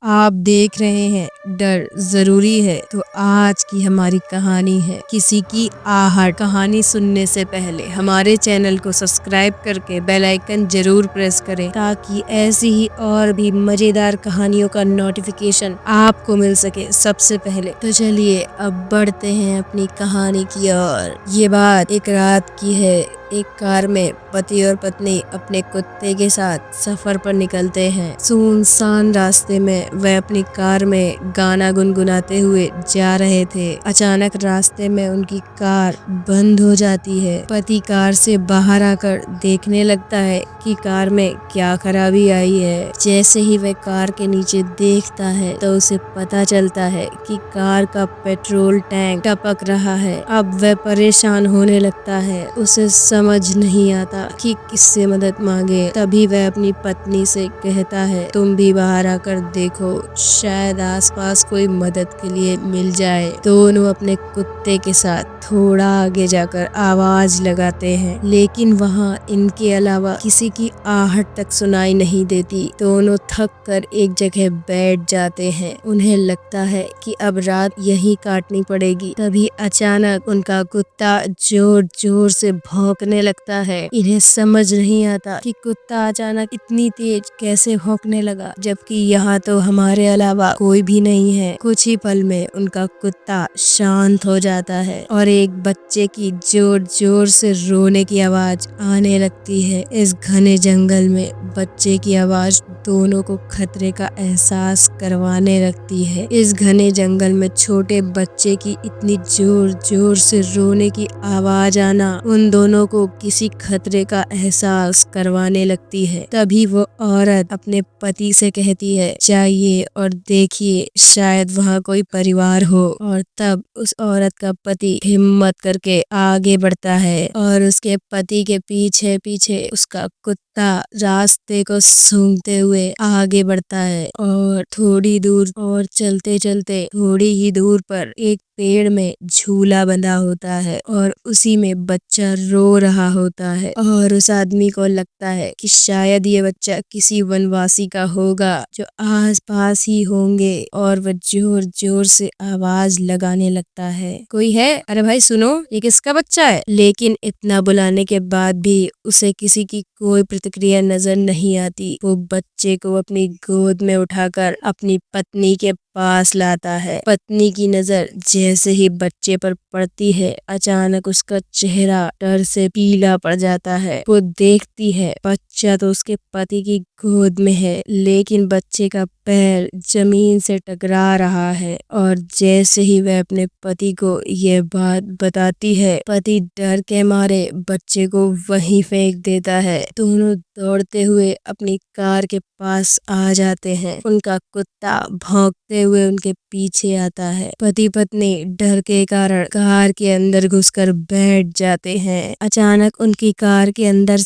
आप देख रहे हैं डर जरूरी है। तो आज की हमारी कहानी है किसी की आहट। कहानी सुनने से पहले हमारे चैनल को सब्सक्राइब करके बेल आइकन जरूर प्रेस करें ताकि ऐसी ही और भी मजेदार कहानियों का नोटिफिकेशन आपको मिल सके सबसे पहले। तो चलिए अब बढ़ते हैं अपनी कहानी की ओर। ये बात एक रात की है। एक कार में पति और पत्नी अपने कुत्ते के साथ सफर पर निकलते हैं। सुनसान रास्ते में वह अपनी कार में गाना गुनगुनाते हुए जा रहे थे। अचानक रास्ते में उनकी कार बंद हो जाती है। पति कार से बाहर आकर देखने लगता है कि कार में क्या खराबी आई है। जैसे ही वह कार के नीचे देखता है तो उसे पता चलता है कि कार का पेट्रोल टैंक टपक रहा है। अब वह परेशान होने लगता है। उसे समझ नहीं आता कि किससे मदद मांगे। तभी वह अपनी पत्नी से कहता है, तुम भी बाहर आकर देखो, शायद आसपास कोई मदद के लिए मिल जाए। दोनों अपने कुत्ते के साथ थोड़ा आगे जाकर आवाज लगाते हैं, लेकिन वहाँ इनके अलावा किसी की आहट तक सुनाई नहीं देती। दोनों थक कर एक जगह बैठ जाते हैं। उन्हें लगता है कि अब रात यहीं काटनी पड़ेगी। तभी अचानक उनका कुत्ता जोर जोर से भौंकने लगता है। इन्हें समझ नहीं आता कि कुत्ता अचानक इतनी तेज कैसे भौंकने लगा, जबकि यहाँ तो हमारे अलावा कोई भी नहीं है। कुछ ही पल में उनका कुत्ता शांत हो जाता है और एक बच्चे की जोर जोर से रोने की आवाज आने लगती है। इस घने जंगल में बच्चे की आवाज दोनों को खतरे का एहसास करवाने लगती है। इस घने जंगल में छोटे बच्चे की इतनी जोर जोर से रोने की आवाज आना उन दोनों को किसी खतरे का एहसास करवाने लगती है। तभी वो औरत अपने पति से कहती है, जाइए और देखिए, शायद वहाँ कोई परिवार हो। और तब उस औरत का पति हिम्मत करके आगे बढ़ता है और उसके पति के पीछे पीछे उसका कुत्ता रास्ते को सूंघते हुए आगे बढ़ता है। और थोड़ी दूर और चलते चलते थोड़ी ही दूर पर एक पेड़ में झूला बंधा होता है और उसी में बच्चा रो रहा होता है। और उस आदमी को लगता है कि शायद ये बच्चा किसी वनवासी का होगा जो आस पास ही होंगे, और वह जोर जोर से आवाज लगाने लगता है, कोई है? अरे भाई सुनो, ये किसका बच्चा है? लेकिन इतना बुलाने के बाद भी उसे किसी की कोई प्रतिक्रिया नजर नहीं आती। वो बच्चे को अपनी गोद में उठाकर अपनी पत्नी के पास लाता है। पत्नी की नजर जैसे ही बच्चे पर पड़ती है, अचानक उसका चेहरा डर से पीला पड़ जाता है। वो देखती है बच्चा तो उसके पति की गोद में है, लेकिन बच्चे का पैर जमीन से टकरा रहा है। और जैसे ही वह अपने पति को यह बात बताती है, पति डर के मारे बच्चे को वहीं फेंक देता है। दोनों दौड़ते हुए अपनी कार के पास आ जाते हैं। उनका कुत्ता भौंकते हुए उनके पीछे आता है। पति पत्नी डर के कारण कार के अंदर घुसकर बैठ जाते हैं। अचानक उनकी कार के अंदर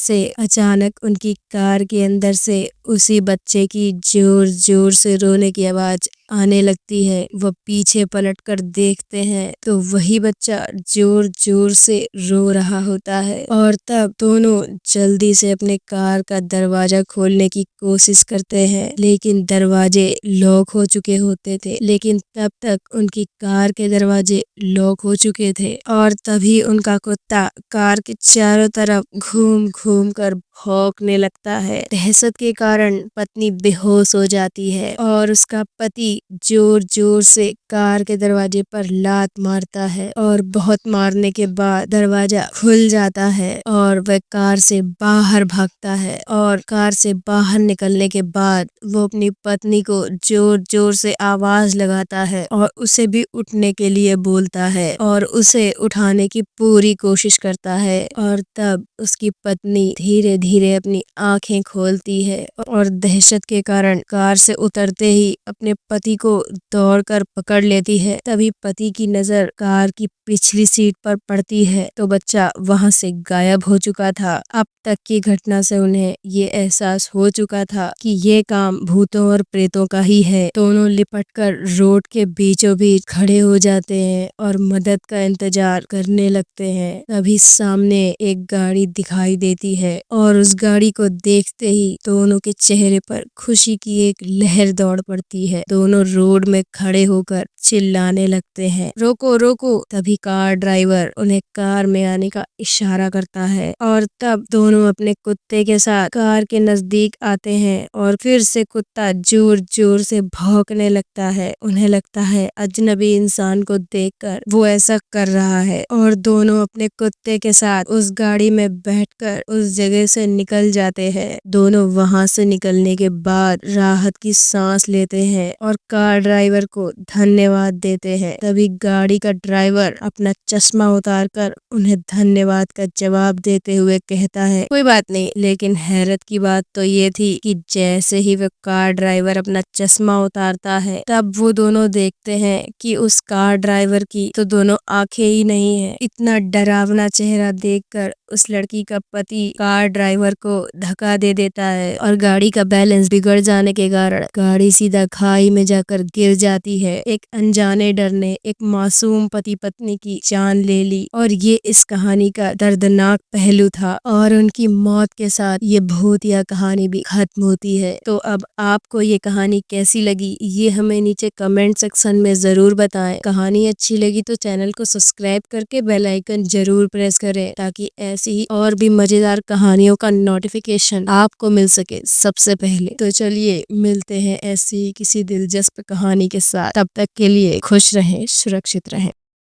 से उसी बच्चे की जोर जोर से रोने की आवाज आने लगती है। वह पीछे पलटकर देखते हैं तो वही बच्चा जोर जोर से रो रहा होता है। और तब दोनों जल्दी से अपने कार का दरवाजा खोलने की कोशिश करते हैं, लेकिन दरवाजे लॉक हो चुके होते थे। लेकिन तब तक उनकी कार के दरवाजे लॉक हो चुके थे। और तभी उनका कुत्ता कार के चारों तरफ घूम घूम कर भौंकने लगता है। दहशत के कारण पत्नी बेहोश हो जाती है और उसका पति जोर जोर से कार के दरवाजे पर लात मारता है और बहुत मारने के बाद दरवाजा खुल जाता है और वह कार से बाहर भागता है। और कार से बाहर निकलने के बाद वो अपनी पत्नी को जोर जोर से आवाज लगाता है और उसे भी उठने के लिए बोलता है और उसे उठाने की पूरी कोशिश करता है। और तब उसकी पत्नी धीरे धीरे अपनी आंखें खोलती है और दहशत के कारण कार से उतरते ही अपने पति को दौड़कर पकड़ पकड़ लेती है। तभी पति की नजर कार की पिछली सीट पर पड़ती है तो बच्चा वहाँ से गायब हो चुका था। अब तक की घटना से उन्हें ये एहसास हो चुका था कि ये काम भूतों और प्रेतों का ही है। दोनों लिपटकर रोड के बीचों बीच खड़े हो जाते हैं और मदद का इंतजार करने लगते हैं। तभी सामने एक गाड़ी दिखाई देती है और उस गाड़ी को देखते ही दोनों के चेहरे पर खुशी की एक लहर दौड़ पड़ती है। दोनों रोड में खड़े होकर चिल्लाने लगते हैं, रोको रोको। तभी कार ड्राइवर उन्हें कार में आने का इशारा करता है और तब दोनों अपने कुत्ते के साथ कार के नजदीक आते हैं और फिर से कुत्ता जोर जोर से भौंकने लगता है। उन्हें लगता है अजनबी इंसान को देखकर वो ऐसा कर रहा है और दोनों अपने कुत्ते के साथ उस गाड़ी में बैठकर उस जगह से निकल जाते हैं। दोनों वहां से निकलने के बाद राहत की सांस लेते हैं और कार ड्राइवर को धन्यवाद देते हैं। तभी गाड़ी का ड्राइवर अपना चश्मा उतारकर उन्हें धन्यवाद का जवाब देते हुए कहता है, कोई बात नहीं। लेकिन हैरत की बात तो ये थी कि जैसे ही वह कार ड्राइवर अपना चश्मा उतारता है तब वो दोनों देखते हैं कि उस कार ड्राइवर की तो दोनों आंखें ही नहीं है। इतना डरावना चेहरा देखकर उस लड़की का पति कार ड्राइवर को धक्का दे देता है और गाड़ी का बैलेंस बिगड़ जाने के कारण गाड़ी सीधा खाई में जाकर गिर जाती है। एक अनजाने डर ने एक मासूम पति पत्नी की जान ले ली और ये इस कहानी का दर्दनाक पहलू था और उनकी मौत के साथ ये भूतिया कहानी भी खत्म होती है। तो अब आपको ये कहानी कैसी लगी ये हमें नीचे कमेंट सेक्शन में जरूर बताएं। कहानी अच्छी लगी तो चैनल को सब्सक्राइब करके बेल आइकन जरूर प्रेस करें ताकि ऐसी ही और भी मजेदार कहानियों का नोटिफिकेशन आपको मिल सके सबसे पहले। तो चलिए मिलते हैं ऐसी किसी दिलचस्प कहानी के साथ। तब तक के लिए खुश रहें, सुरक्षित रहें।